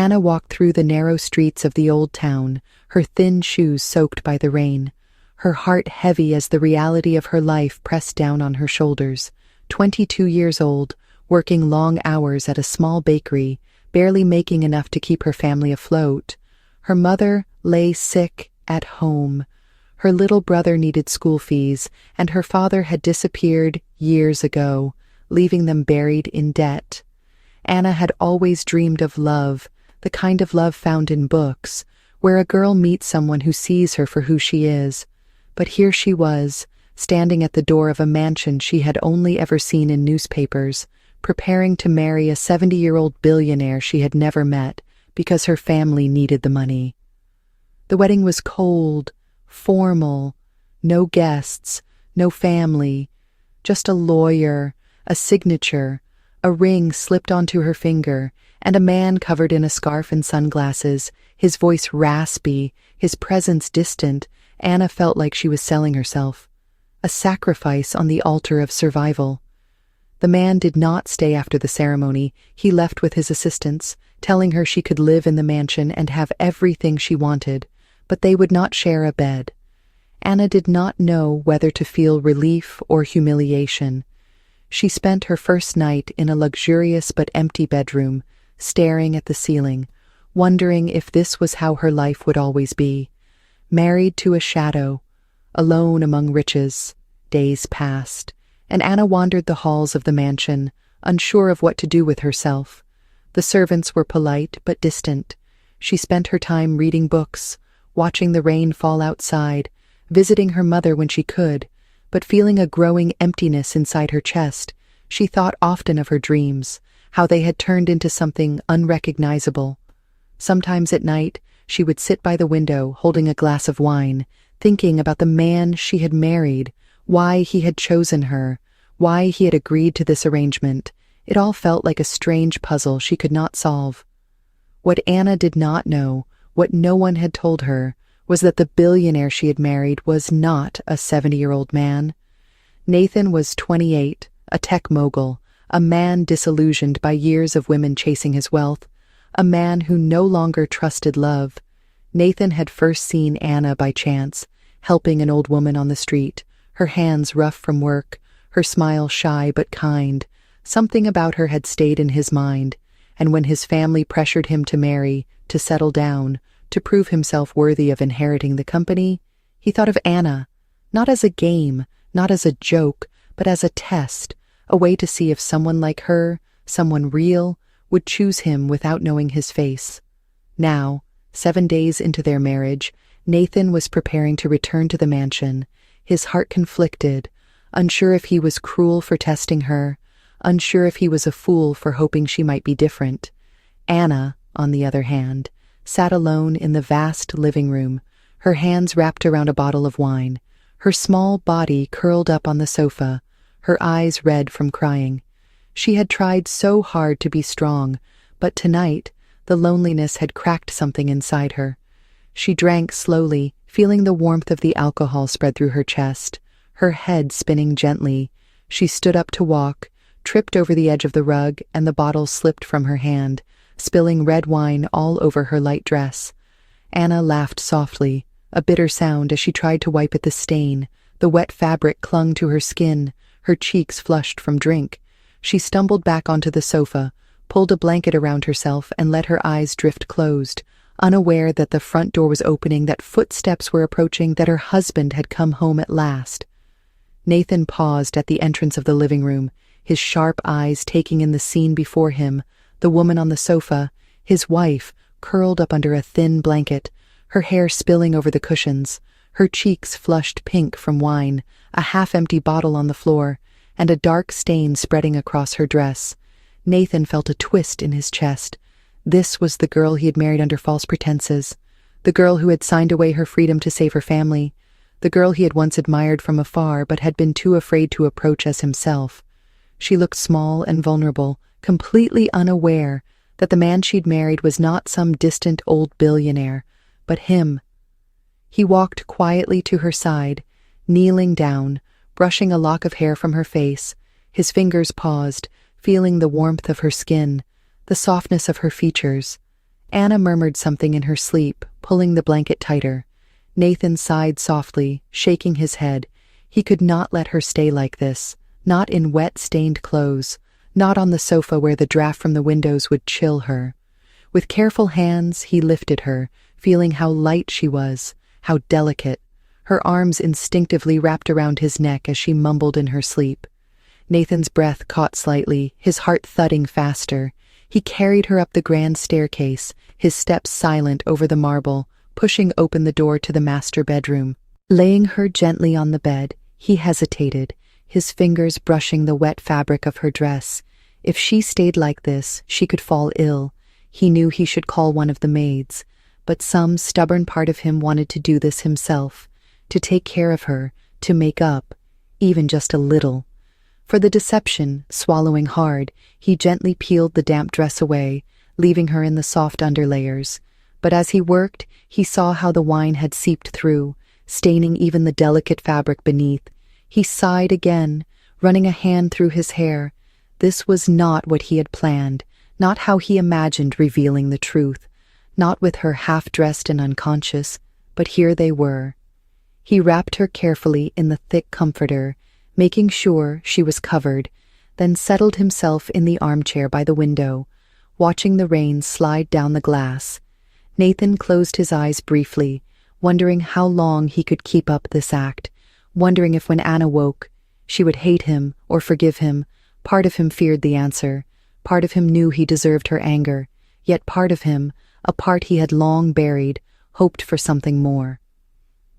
Anna walked through the narrow streets of the old town, her thin shoes soaked by the rain, her heart heavy as the reality of her life pressed down on her shoulders. 22 years old, working long hours at a small bakery, barely making enough to keep her family afloat. Her mother lay sick at home. Her little brother needed school fees, and her father had disappeared years ago, leaving them buried in debt. Anna had always dreamed of love, the kind of love found in books, where a girl meets someone who sees her for who she is. But here she was, standing at the door of a mansion she had only ever seen in newspapers, preparing to marry a 70-year-old billionaire she had never met because her family needed the money. The wedding was cold, formal, no guests, no family, just a lawyer, a signature, a ring slipped onto her finger, and a man covered in a scarf and sunglasses, his voice raspy, his presence distant. Anna felt like she was selling herself, a sacrifice on the altar of survival. The man did not stay after the ceremony. He left with his assistants, telling her she could live in the mansion and have everything she wanted, but they would not share a bed. Anna did not know whether to feel relief or humiliation. She spent her first night in a luxurious but empty bedroom, staring at the ceiling, wondering if this was how her life would always be. Married to a shadow, alone among riches. Days passed, and Anna wandered the halls of the mansion, unsure of what to do with herself. The servants were polite but distant. She spent her time reading books, watching the rain fall outside, visiting her mother when she could, but feeling a growing emptiness inside her chest. She thought often of her dreams, how they had turned into something unrecognizable. Sometimes at night, she would sit by the window, holding a glass of wine, thinking about the man she had married, why he had chosen her, why he had agreed to this arrangement. It all felt like a strange puzzle she could not solve. What Anna did not know, what no one had told her, was that the billionaire she had married was not a 70-year-old man. Nathan was 28, a tech mogul, a man disillusioned by years of women chasing his wealth, a man who no longer trusted love. Nathan had first seen Anna by chance, helping an old woman on the street, her hands rough from work, her smile shy but kind. Something about her had stayed in his mind, and when his family pressured him to marry, to settle down, to prove himself worthy of inheriting the company, he thought of Anna, not as a game, not as a joke, but as a test, a way to see if someone like her, someone real, would choose him without knowing his face. Now, 7 days into their marriage, Nathan was preparing to return to the mansion, his heart conflicted, unsure if he was cruel for testing her, unsure if he was a fool for hoping she might be different. Anna, on the other hand, sat alone in the vast living room, her hands wrapped around a bottle of wine, her small body curled up on the sofa, her eyes red from crying. She had tried so hard to be strong, but tonight the loneliness had cracked something inside her. She drank slowly, feeling the warmth of the alcohol spread through her chest, her head spinning gently. She stood up to walk, tripped over the edge of the rug, and the bottle slipped from her hand, spilling red wine all over her light dress. Anna laughed softly, a bitter sound as she tried to wipe at the stain. The wet fabric clung to her skin, her cheeks flushed from drink. She stumbled back onto the sofa, pulled a blanket around herself, and let her eyes drift closed, unaware that the front door was opening, that footsteps were approaching, that her husband had come home at last. Nathan paused at the entrance of the living room, his sharp eyes taking in the scene before him, the woman on the sofa, his wife, curled up under a thin blanket, her hair spilling over the cushions, her cheeks flushed pink from wine, a half-empty bottle on the floor, and a dark stain spreading across her dress. Nathan felt a twist in his chest. This was the girl he had married under false pretenses, the girl who had signed away her freedom to save her family, the girl he had once admired from afar but had been too afraid to approach as himself. She looked small and vulnerable, completely unaware that the man she'd married was not some distant old billionaire, but him. He walked quietly to her side, kneeling down, brushing a lock of hair from her face. His fingers paused, feeling the warmth of her skin, the softness of her features. Anna murmured something in her sleep, pulling the blanket tighter. Nathan sighed softly, shaking his head. He could not let her stay like this, not in wet, stained clothes, not on the sofa where the draft from the windows would chill her. With careful hands, he lifted her, feeling how light she was, how delicate. Her arms instinctively wrapped around his neck as she mumbled in her sleep. Nathan's breath caught slightly, his heart thudding faster. He carried her up the grand staircase, his steps silent over the marble, pushing open the door to the master bedroom. Laying her gently on the bed, he hesitated, his fingers brushing the wet fabric of her dress. If she stayed like this, she could fall ill. He knew he should call one of the maids, but some stubborn part of him wanted to do this himself, to take care of her, to make up, even just a little. For the deception, swallowing hard, he gently peeled the damp dress away, leaving her in the soft underlayers. But as he worked, he saw how the wine had seeped through, staining even the delicate fabric beneath. He sighed again, running a hand through his hair. This was not what he had planned, not how he imagined revealing the truth, not with her half-dressed and unconscious, but here they were. He wrapped her carefully in the thick comforter, making sure she was covered, then settled himself in the armchair by the window, watching the rain slide down the glass. Nathan closed his eyes briefly, wondering how long he could keep up this act, wondering if when Anna woke, she would hate him or forgive him. Part of him feared the answer. Part of him knew he deserved her anger. Yet part of him, a part he had long buried, hoped for something more.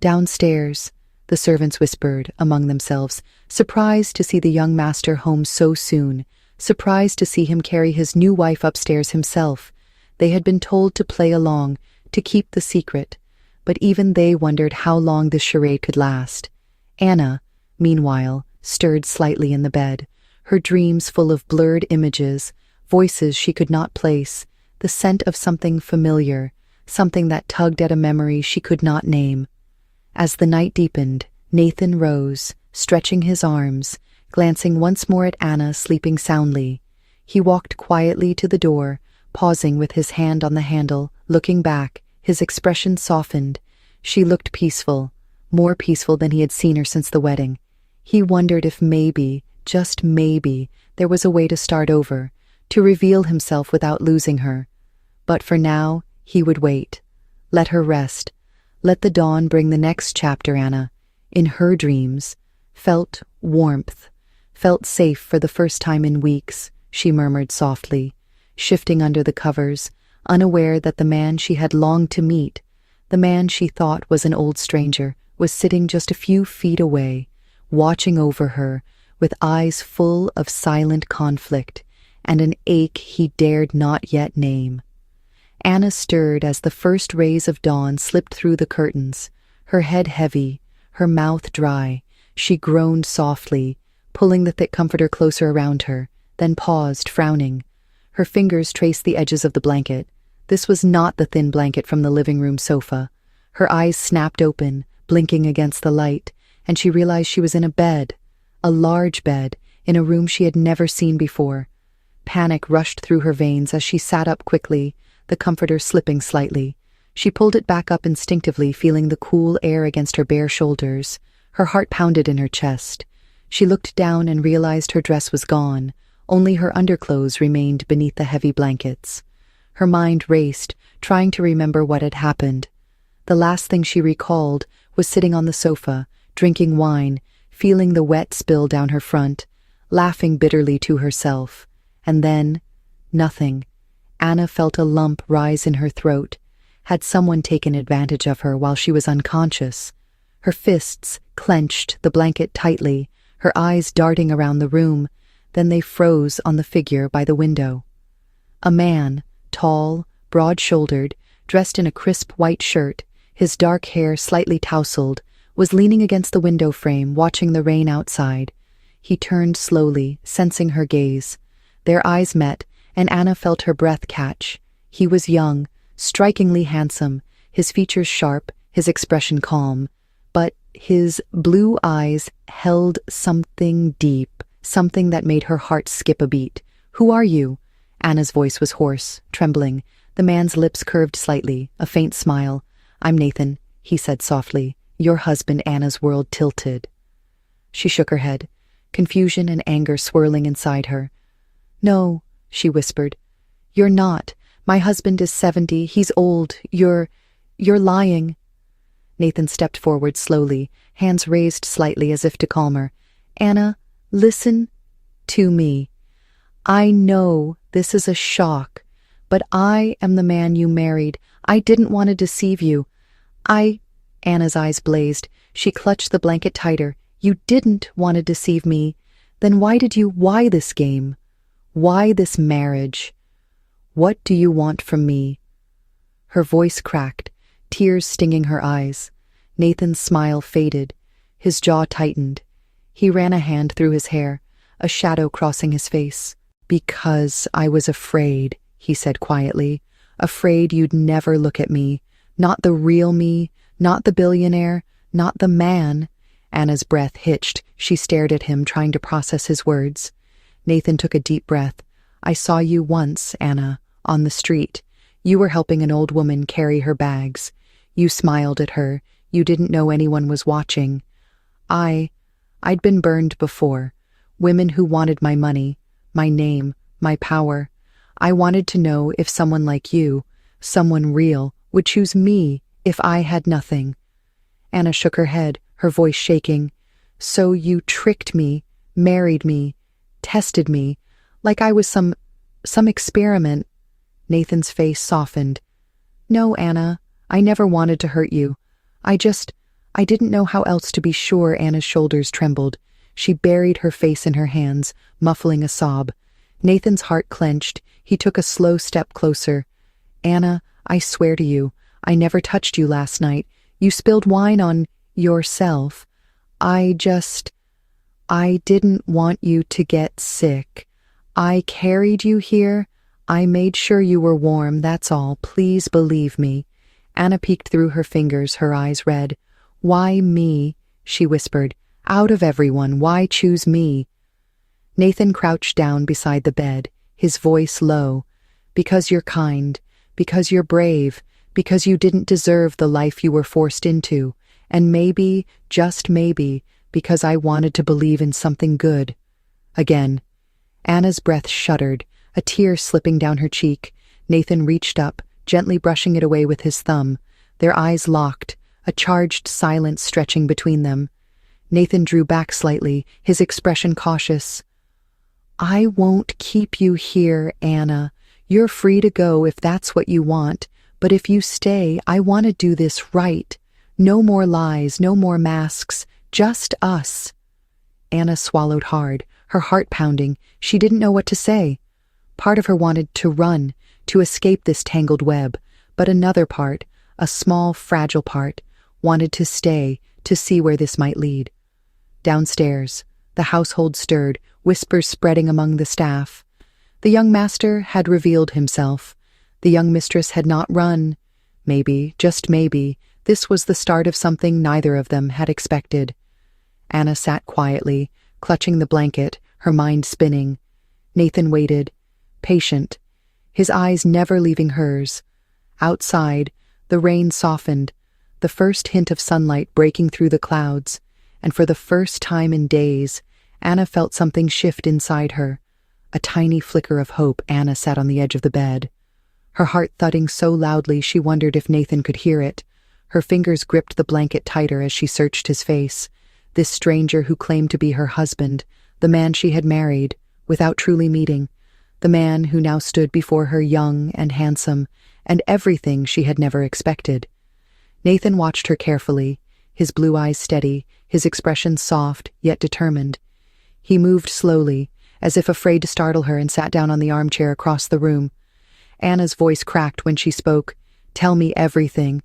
Downstairs, the servants whispered among themselves, surprised to see the young master home so soon, surprised to see him carry his new wife upstairs himself. They had been told to play along, to keep the secret, but even they wondered how long this charade could last. Anna, meanwhile, stirred slightly in the bed, her dreams full of blurred images, voices she could not place, the scent of something familiar, something that tugged at a memory she could not name. As the night deepened, Nathan rose, stretching his arms, glancing once more at Anna sleeping soundly. He walked quietly to the door, pausing with his hand on the handle, looking back, his expression softened. She looked peaceful, more peaceful than he had seen her since the wedding. He wondered if maybe, just maybe, there was a way to start over, to reveal himself without losing her. But for now, he would wait. Let her rest. Let the dawn bring the next chapter. Anna, in her dreams, felt warmth, felt safe for the first time in weeks, she murmured softly, shifting under the covers, unaware that the man she had longed to meet, the man she thought was an old stranger, was sitting just a few feet away, watching over her, with eyes full of silent conflict and an ache he dared not yet name. Anna stirred as the first rays of dawn slipped through the curtains, her head heavy, her mouth dry. She groaned softly, pulling the thick comforter closer around her, then paused, frowning. Her fingers traced the edges of the blanket. This was not the thin blanket from the living room sofa. Her eyes snapped open, blinking against the light, and she realized she was in a bed, a large bed, in a room she had never seen before. Panic rushed through her veins as she sat up quickly, the comforter slipping slightly. She pulled it back up instinctively, feeling the cool air against her bare shoulders. Her heart pounded in her chest. She looked down and realized her dress was gone. Only her underclothes remained beneath the heavy blankets. Her mind raced, trying to remember what had happened. The last thing she recalled was sitting on the sofa, drinking wine, feeling the wet spill down her front, laughing bitterly to herself. And then, nothing. Anna felt a lump rise in her throat. Had someone taken advantage of her while she was unconscious? Her fists clenched the blanket tightly, her eyes darting around the room. Then they froze on the figure by the window. A man, tall, broad-shouldered, dressed in a crisp white shirt, his dark hair slightly tousled, was leaning against the window frame, watching the rain outside. He turned slowly, sensing her gaze. Their eyes met, and Anna felt her breath catch. He was young, strikingly handsome, his features sharp, his expression calm. But his blue eyes held something deep, something that made her heart skip a beat. "Who are you?" Anna's voice was hoarse, trembling. The man's lips curved slightly, a faint smile. "I'm Nathan," he said softly. "Your husband." Anna's world tilted. She shook her head, confusion and anger swirling inside her. "No," she whispered. "You're not. My husband is 70. He's old. You're lying." Nathan stepped forward slowly, hands raised slightly as if to calm her. "Anna, listen to me. I know this is a shock, but I am the man you married. I didn't want to deceive you. Anna's eyes blazed. She clutched the blanket tighter. "You didn't want to deceive me. Then why this game? Why this marriage? What do you want from me?" Her voice cracked, tears stinging her eyes. Nathan's smile faded. His jaw tightened. He ran a hand through his hair, a shadow crossing his face. "Because I was afraid," he said quietly. "Afraid you'd never look at me. Not the real me, not the billionaire, not the man." Anna's breath hitched. She stared at him, trying to process his words. Nathan took a deep breath. "I saw you once, Anna, on the street. You were helping an old woman carry her bags. You smiled at her. You didn't know anyone was watching. I'd been burned before. Women who wanted my money, my name, my power. I wanted to know if someone like you, someone real, would choose me if I had nothing." Anna shook her head, her voice shaking. "So you tricked me, married me, tested me, like I was some experiment." Nathan's face softened. "No, Anna, I never wanted to hurt you. I didn't know how else to be sure." Anna's shoulders trembled. She buried her face in her hands, muffling a sob. Nathan's heart clenched. He took a slow step closer. "Anna, I swear to you, I never touched you last night. You spilled wine on yourself. I didn't want you to get sick. I carried you here. I made sure you were warm, that's all. Please believe me." Anna peeked through her fingers, her eyes red. "Why me?" she whispered. "Out of everyone, why choose me?" Nathan crouched down beside the bed, his voice low. "Because you're kind, because you're brave, because you didn't deserve the life you were forced into, and maybe, just maybe, because I wanted to believe in something good." Again. Anna's breath shuddered, a tear slipping down her cheek. Nathan reached up, gently brushing it away with his thumb. Their eyes locked, a charged silence stretching between them. Nathan drew back slightly, his expression cautious. "I won't keep you here, Anna. You're free to go if that's what you want, but if you stay, I want to do this right. No more lies, no more masks, just us." Anna swallowed hard, her heart pounding. She didn't know what to say. Part of her wanted to run, to escape this tangled web, but another part, a small, fragile part, wanted to stay, to see where this might lead. Downstairs, the household stirred, whispers spreading among the staff. The young master had revealed himself. The young mistress had not run. Maybe, just maybe, this was the start of something neither of them had expected. Anna sat quietly, clutching the blanket, her mind spinning. Nathan waited, patient, his eyes never leaving hers. Outside, the rain softened, the first hint of sunlight breaking through the clouds, and for the first time in days, Anna felt something shift inside her. A tiny flicker of hope. Anna sat on the edge of the bed, her heart thudding so loudly she wondered if Nathan could hear it. Her fingers gripped the blanket tighter as she searched his face. This stranger who claimed to be her husband, the man she had married, without truly meeting, the man who now stood before her young and handsome, and everything she had never expected. Nathan watched her carefully, his blue eyes steady, his expression soft yet determined. He moved slowly, as if afraid to startle her, and sat down on the armchair across the room. Anna's voice cracked when she spoke. "Tell me everything."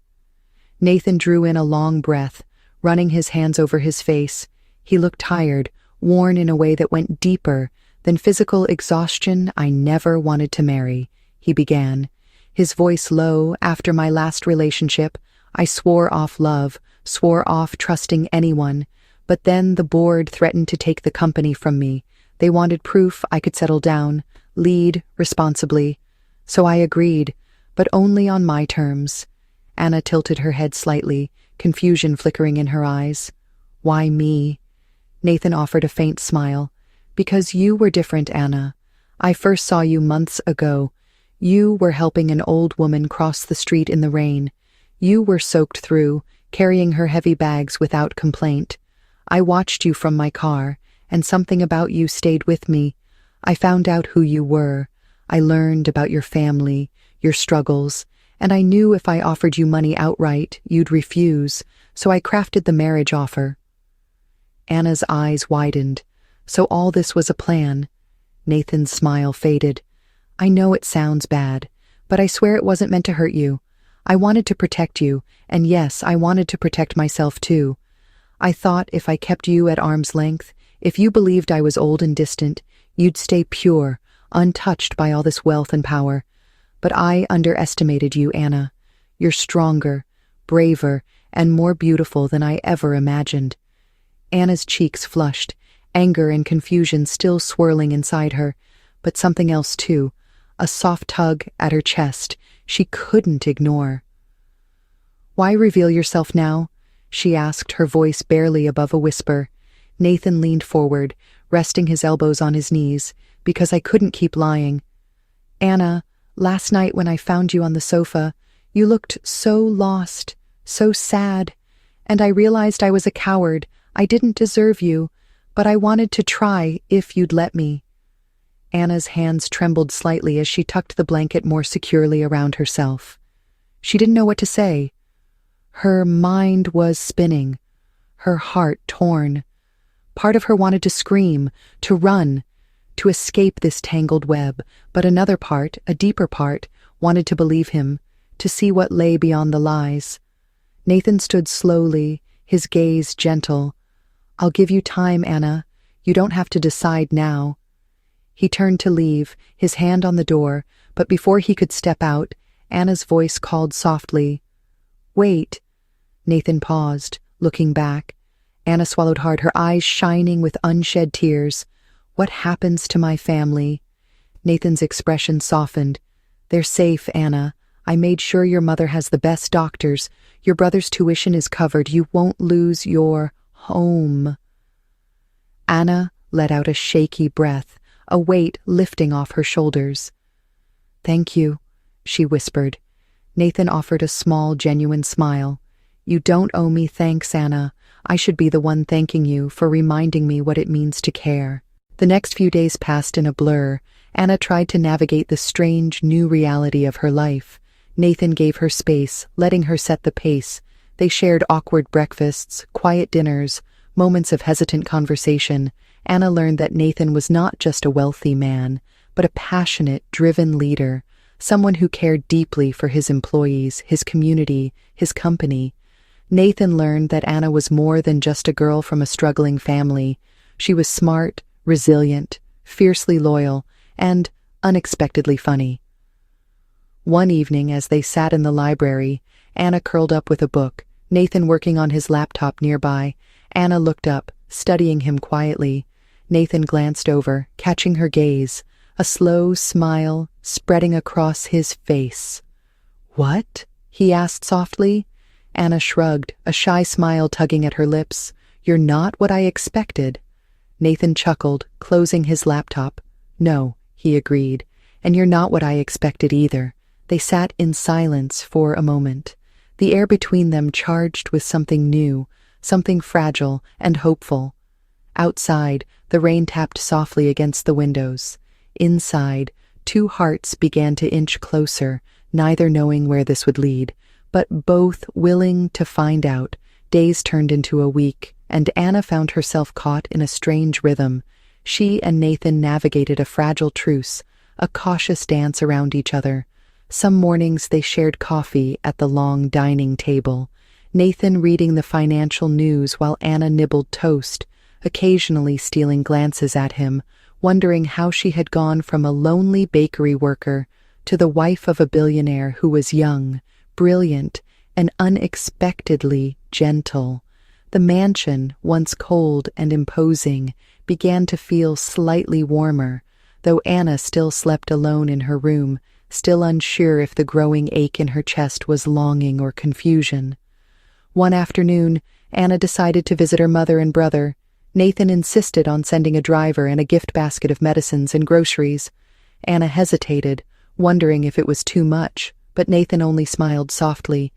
Nathan drew in a long breath, running his hands over his face. He looked tired, worn in a way that went deeper than physical exhaustion. "I never wanted to marry," he began, his voice low. "After my last relationship, I swore off love, swore off trusting anyone. But then the board threatened to take the company from me. They wanted proof I could settle down, lead responsibly. So I agreed. but only on my terms. Anna tilted her head slightly, confusion flickering in her eyes. Why me? Nathan offered a faint smile. Because you were different, Anna. I first saw you months ago. You were helping an old woman cross the street in the rain. You were soaked through, carrying her heavy bags without complaint. I watched you from my car, and something about you stayed with me. I found out who you were. I learned about your family, your struggles, and I knew if I offered you money outright, you'd refuse, so I crafted the marriage offer. Anna's eyes widened. So all this was a plan. Nathan's smile faded. I know it sounds bad, but I swear it wasn't meant to hurt you. I wanted to protect you, and yes, I wanted to protect myself too. I thought if I kept you at arm's length, if you believed I was old and distant, you'd stay pure, untouched by all this wealth and power. But I underestimated you, Anna. You're stronger, braver, and more beautiful than I ever imagined. Anna's cheeks flushed, anger and confusion still swirling inside her, but something else too, a soft tug at her chest she couldn't ignore. Why reveal yourself now? She asked, her voice barely above a whisper. Nathan leaned forward, resting his elbows on his knees, because I couldn't keep lying. Anna, last night when I found you on the sofa, you looked so lost, so sad, and I realized I was a coward. I didn't deserve you, but I wanted to try if you'd let me. Anna's hands trembled slightly as she tucked the blanket more securely around herself. She didn't know what to say. Her mind was spinning, her heart torn. Part of her wanted to scream, to run, to escape this tangled web, but another part, a deeper part, wanted to believe him, to see what lay beyond the lies. Nathan stood slowly, his gaze gentle. I'll give you time, Anna. You don't have to decide now. He turned to leave, his hand on the door, but before he could step out, Anna's voice called softly. Wait. Nathan paused, looking back. Anna swallowed hard, her eyes shining with unshed tears. What happens to my family? Nathan's expression softened. They're safe, Anna. I made sure your mother has the best doctors. Your brother's tuition is covered. You won't lose your home. Anna let out a shaky breath, a weight lifting off her shoulders. Thank you, she whispered. Nathan offered a small, genuine smile. You don't owe me thanks, Anna. I should be the one thanking you for reminding me what it means to care. The next few days passed in a blur. Anna tried to navigate the strange, new reality of her life. Nathan gave her space, letting her set the pace. They shared awkward breakfasts, quiet dinners, moments of hesitant conversation. Anna learned that Nathan was not just a wealthy man, but a passionate, driven leader, someone who cared deeply for his employees, his community, his company. Nathan learned that Anna was more than just a girl from a struggling family. She was smart, resilient, fiercely loyal, and unexpectedly funny. One evening, as they sat in the library, Anna curled up with a book, Nathan working on his laptop nearby. Anna looked up, studying him quietly. Nathan glanced over, catching her gaze, a slow smile spreading across his face. What? He asked softly. Anna shrugged, a shy smile tugging at her lips. You're not what I expected. Nathan chuckled, closing his laptop. No, he agreed, and you're not what I expected either. They sat in silence for a moment, the air between them charged with something new, something fragile and hopeful. Outside, the rain tapped softly against the windows. Inside, two hearts began to inch closer, neither knowing where this would lead, but both willing to find out. Days turned into a week, and Anna found herself caught in a strange rhythm. She and Nathan navigated a fragile truce, a cautious dance around each other. Some mornings they shared coffee at the long dining table, Nathan reading the financial news while Anna nibbled toast, occasionally stealing glances at him, wondering how she had gone from a lonely bakery worker to the wife of a billionaire who was young, brilliant, and unexpectedly gentle. The mansion, once cold and imposing, began to feel slightly warmer, though Anna still slept alone in her room, still unsure if the growing ache in her chest was longing or confusion. One afternoon, Anna decided to visit her mother and brother. Nathan insisted on sending a driver and a gift basket of medicines and groceries. Anna hesitated, wondering if it was too much, but Nathan only smiled softly.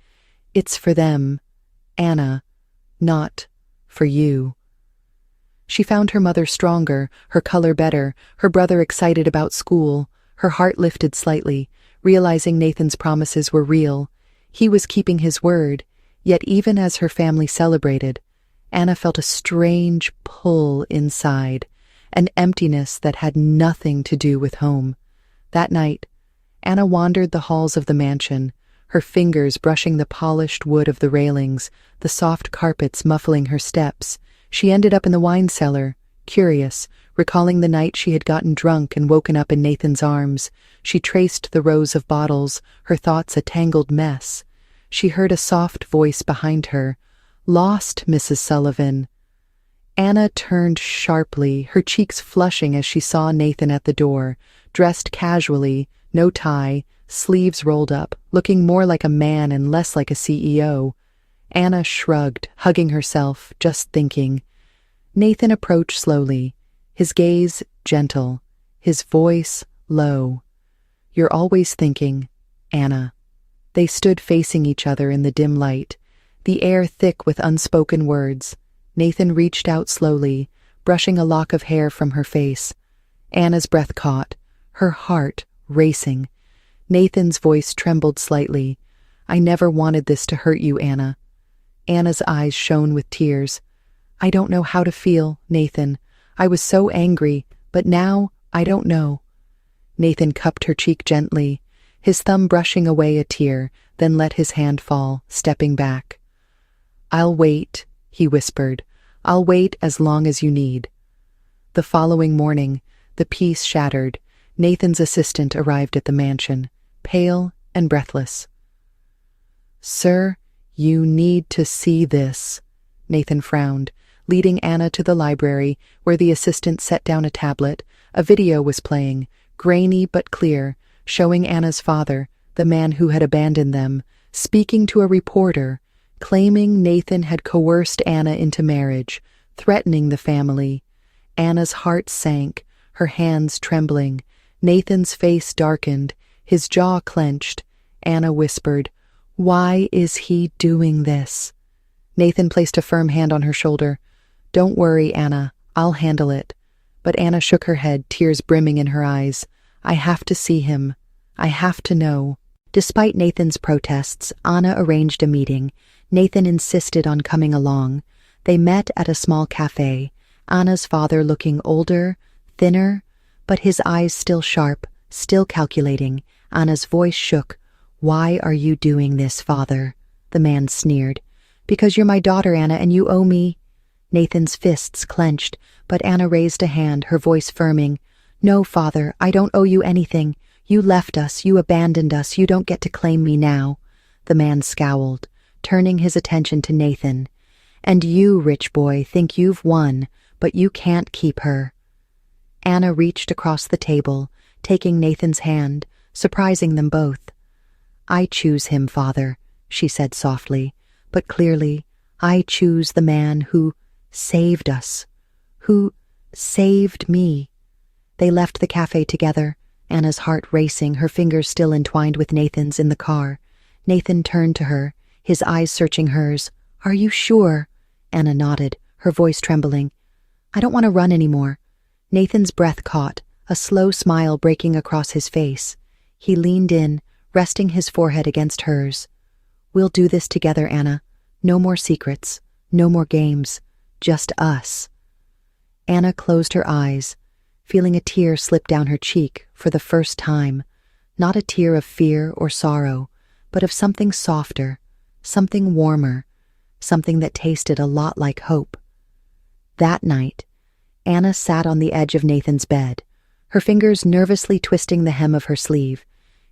"It's for them, Anna, not for you." She found her mother stronger, her color better, her brother excited about school. Her heart lifted slightly, realizing Nathan's promises were real. He was keeping his word, yet even as her family celebrated, Anna felt a strange pull inside, an emptiness that had nothing to do with home. That night, Anna wandered the halls of the mansion, her fingers brushing the polished wood of the railings, the soft carpets muffling her steps. She ended up in the wine cellar, curious, recalling the night she had gotten drunk and woken up in Nathan's arms. She traced the rows of bottles, her thoughts a tangled mess. She heard a soft voice behind her. "Lost, Mrs. Sullivan." Anna turned sharply, her cheeks flushing as she saw Nathan at the door, dressed casually, no tie, sleeves rolled up, looking more like a man and less like a CEO. Anna shrugged, hugging herself, just thinking. Nathan approached slowly, his gaze gentle, his voice low. "You're always thinking, Anna." They stood facing each other in the dim light, the air thick with unspoken words. Nathan reached out slowly, brushing a lock of hair from her face. Anna's breath caught, her heart racing. Nathan's voice trembled slightly. "I never wanted this to hurt you, Anna." Anna's eyes shone with tears. "I don't know how to feel, Nathan. I was so angry, but now I don't know." Nathan cupped her cheek gently, his thumb brushing away a tear, then let his hand fall, stepping back. "I'll wait," he whispered. "I'll wait as long as you need." The following morning, the peace shattered. Nathan's assistant arrived at the mansion, pale and breathless. "Sir, you need to see this." Nathan frowned, leading Anna to the library, where the assistant set down a tablet. A video was playing, grainy but clear, showing Anna's father, the man who had abandoned them, speaking to a reporter, claiming Nathan had coerced Anna into marriage, threatening the family. Anna's heart sank, her hands trembling. Nathan's face darkened, his jaw clenched. Anna whispered, "Why is he doing this?" Nathan placed a firm hand on her shoulder. "Don't worry, Anna, I'll handle it." But Anna shook her head, tears brimming in her eyes. "I have to see him. I have to know." Despite Nathan's protests, Anna arranged a meeting. Nathan insisted on coming along. They met at a small cafe, Anna's father looking older, thinner, but his eyes still sharp, still calculating. Anna's voice shook. "Why are you doing this, father?" The man sneered. "Because you're my daughter, Anna, and you owe me." Nathan's fists clenched, but Anna raised a hand, her voice firming. "No, father, I don't owe you anything. You left us, you abandoned us, you don't get to claim me now." The man scowled, turning his attention to Nathan. "And you, rich boy, think you've won, but you can't keep her." Anna reached across the table, taking Nathan's hand, surprising them both. "I choose him, father," she said softly, but clearly. "I choose the man who saved us, who saved me." They left the cafe together, Anna's heart racing, her fingers still entwined with Nathan's in the car. Nathan turned to her, his eyes searching hers. "Are you sure?" Anna nodded, her voice trembling. "I don't want to run anymore." Nathan's breath caught, a slow smile breaking across his face. He leaned in, resting his forehead against hers. "We'll do this together, Anna. No more secrets, no more games, just us." Anna closed her eyes, feeling a tear slip down her cheek for the first time. Not a tear of fear or sorrow, but of something softer, something warmer, something that tasted a lot like hope. That night, Anna sat on the edge of Nathan's bed, her fingers nervously twisting the hem of her sleeve.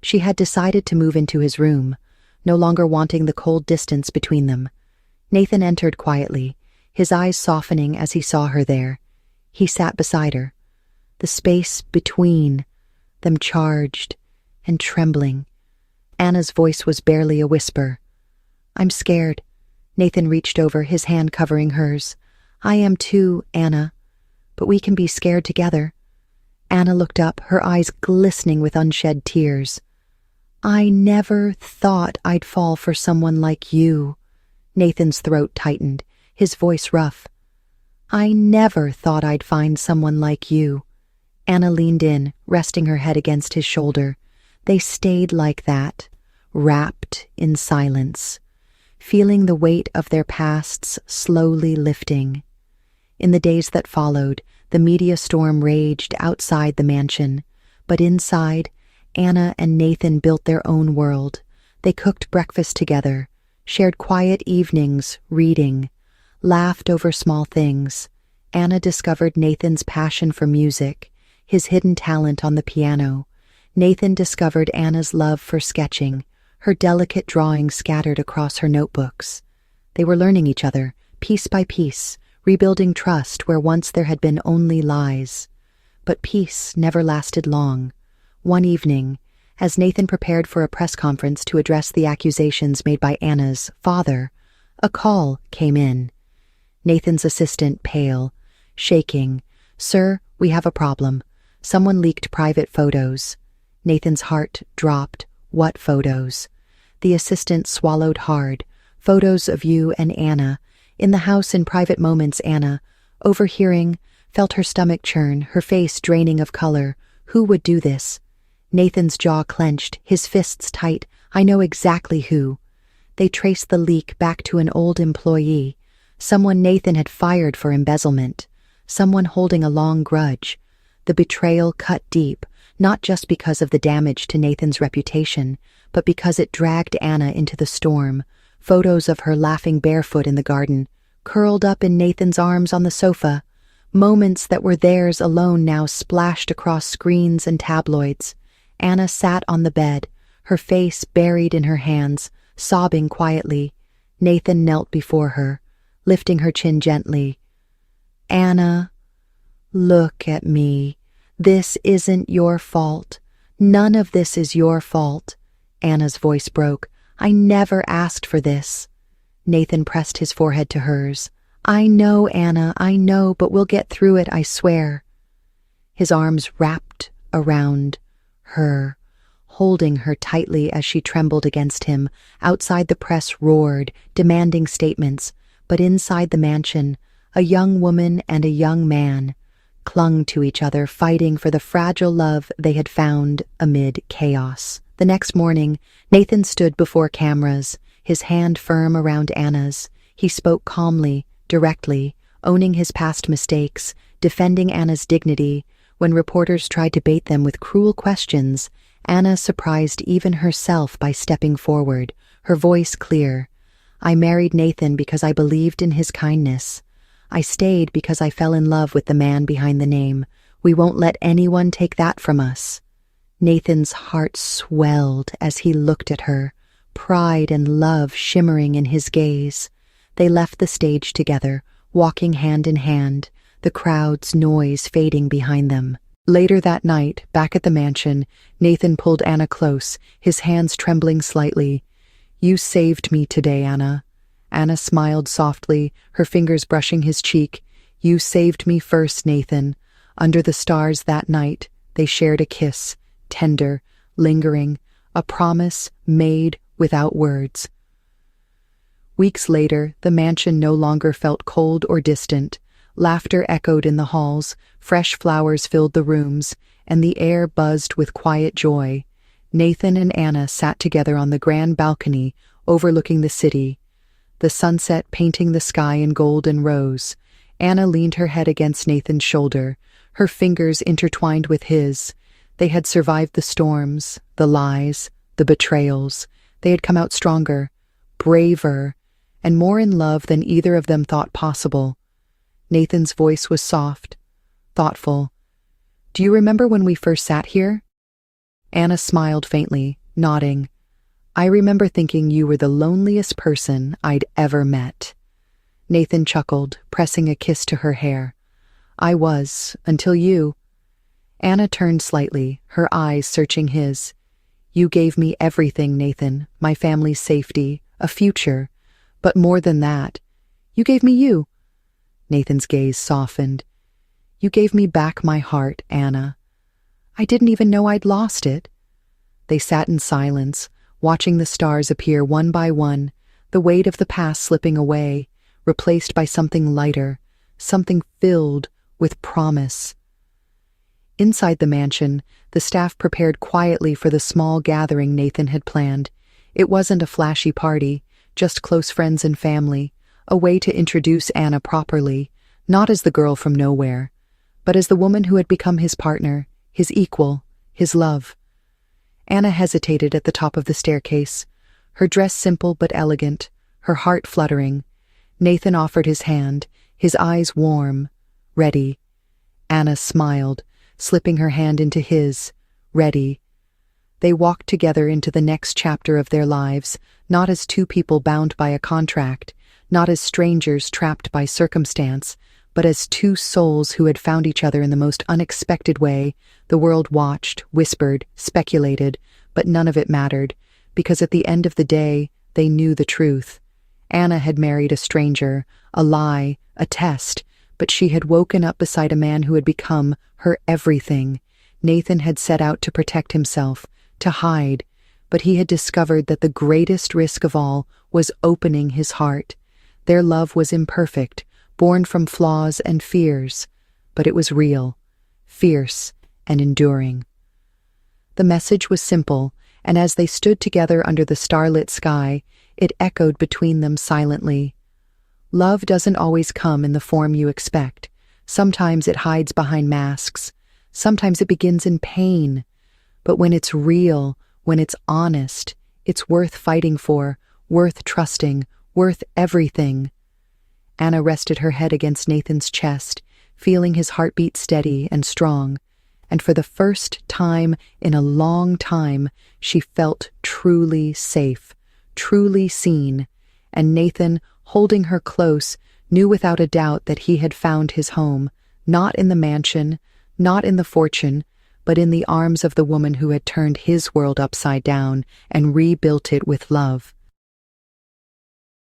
She had decided to move into his room, no longer wanting the cold distance between them. Nathan entered quietly, his eyes softening as he saw her there. He sat beside her. The space between them charged, and trembling. Anna's voice was barely a whisper. "I'm scared." Nathan reached over, his hand covering hers. "I am too, Anna. But we can be scared together." Anna looked up, her eyes glistening with unshed tears. "I never thought I'd fall for someone like you." Nathan's throat tightened, his voice rough. "I never thought I'd find someone like you." Anna leaned in, resting her head against his shoulder. They stayed like that, wrapped in silence, feeling the weight of their pasts slowly lifting. In the days that followed, the media storm raged outside the mansion, but inside, Anna and Nathan built their own world. They cooked breakfast together, shared quiet evenings reading, laughed over small things. Anna discovered Nathan's passion for music, his hidden talent on the piano. Nathan discovered Anna's love for sketching, her delicate drawings scattered across her notebooks. They were learning each other, piece by piece, rebuilding trust where once there had been only lies. But peace never lasted long. One evening, as Nathan prepared for a press conference to address the accusations made by Anna's father, a call came in. Nathan's assistant, pale, shaking. "Sir, we have a problem. Someone leaked private photos." Nathan's heart dropped. "What photos?" The assistant swallowed hard. "Photos of you and Anna. In the house in private moments." Anna, overhearing, felt her stomach churn, her face draining of color. Who would do this? Nathan's jaw clenched, his fists tight. "I know exactly who." They traced the leak back to an old employee, someone Nathan had fired for embezzlement, someone holding a long grudge. The betrayal cut deep, not just because of the damage to Nathan's reputation, but because it dragged Anna into the storm. Photos of her laughing barefoot in the garden, curled up in Nathan's arms on the sofa. Moments that were theirs alone now splashed across screens and tabloids. Anna sat on the bed, her face buried in her hands, sobbing quietly. Nathan knelt before her, lifting her chin gently. "Anna, look at me. This isn't your fault. None of this is your fault." Anna's voice broke. "I never asked for this." Nathan pressed his forehead to hers. "I know, Anna, I know, but we'll get through it, I swear." His arms wrapped around her, holding her tightly as she trembled against him. Outside, the press roared, demanding statements, but inside the mansion, a young woman and a young man clung to each other, fighting for the fragile love they had found amid chaos. The next morning, Nathan stood before cameras, his hand firm around Anna's. He spoke calmly, directly, owning his past mistakes, defending Anna's dignity. When reporters tried to bait them with cruel questions, Anna surprised even herself by stepping forward, her voice clear. "I married Nathan because I believed in his kindness. I stayed because I fell in love with the man behind the name. We won't let anyone take that from us." Nathan's heart swelled as he looked at her, pride and love shimmering in his gaze. They left the stage together, walking hand in hand, the crowd's noise fading behind them. Later that night, back at the mansion, Nathan pulled Anna close, his hands trembling slightly. "You saved me today, Anna." Anna smiled softly, her fingers brushing his cheek. "You saved me first, Nathan." Under the stars that night, they shared a kiss, tender, lingering, a promise made without words. Weeks later, the mansion no longer felt cold or distant. Laughter echoed in the halls, fresh flowers filled the rooms, and the air buzzed with quiet joy. Nathan and Anna sat together on the grand balcony overlooking the city, the sunset painting the sky in gold and rose. Anna leaned her head against Nathan's shoulder, her fingers intertwined with his. They had survived the storms, the lies, the betrayals. They had come out stronger, braver, and more in love than either of them thought possible. Nathan's voice was soft, thoughtful. "Do you remember when we first sat here?" Anna smiled faintly, nodding. "I remember thinking you were the loneliest person I'd ever met." Nathan chuckled, pressing a kiss to her hair. "I was, until you." Anna turned slightly, her eyes searching his. You gave me everything, Nathan, my family's safety, a future. But more than that, you gave me you. Nathan's gaze softened. You gave me back my heart, Anna. I didn't even know I'd lost it. They sat in silence, watching the stars appear one by one, the weight of the past slipping away, replaced by something lighter, something filled with promise. Inside the mansion, the staff prepared quietly for the small gathering Nathan had planned. It wasn't a flashy party, just close friends and family, a way to introduce Anna properly, not as the girl from nowhere, but as the woman who had become his partner, his equal, his love. Anna hesitated at the top of the staircase, her dress simple but elegant, her heart fluttering. Nathan offered his hand, his eyes warm, ready. Anna smiled, slipping her hand into his, ready. They walked together into the next chapter of their lives, not as two people bound by a contract, not as strangers trapped by circumstance, but as two souls who had found each other in the most unexpected way. The world watched, whispered, speculated, but none of it mattered, because at the end of the day, they knew the truth. Anna had married a stranger, a lie, a test, but she had woken up beside a man who had become her everything. Nathan had set out to protect himself, to hide, but he had discovered that the greatest risk of all was opening his heart. Their love was imperfect, born from flaws and fears, but it was real, fierce, and enduring. The message was simple, and as they stood together under the starlit sky, it echoed between them silently. Love doesn't always come in the form you expect. Sometimes it hides behind masks. Sometimes it begins in pain. But when it's real, when it's honest, it's worth fighting for, worth trusting, worth everything. Anna rested her head against Nathan's chest, feeling his heartbeat steady and strong, and for the first time in a long time, she felt truly safe, truly seen, and Nathan, holding her close, knew without a doubt that he had found his home, not in the mansion, not in the fortune, but in the arms of the woman who had turned his world upside down and rebuilt it with love.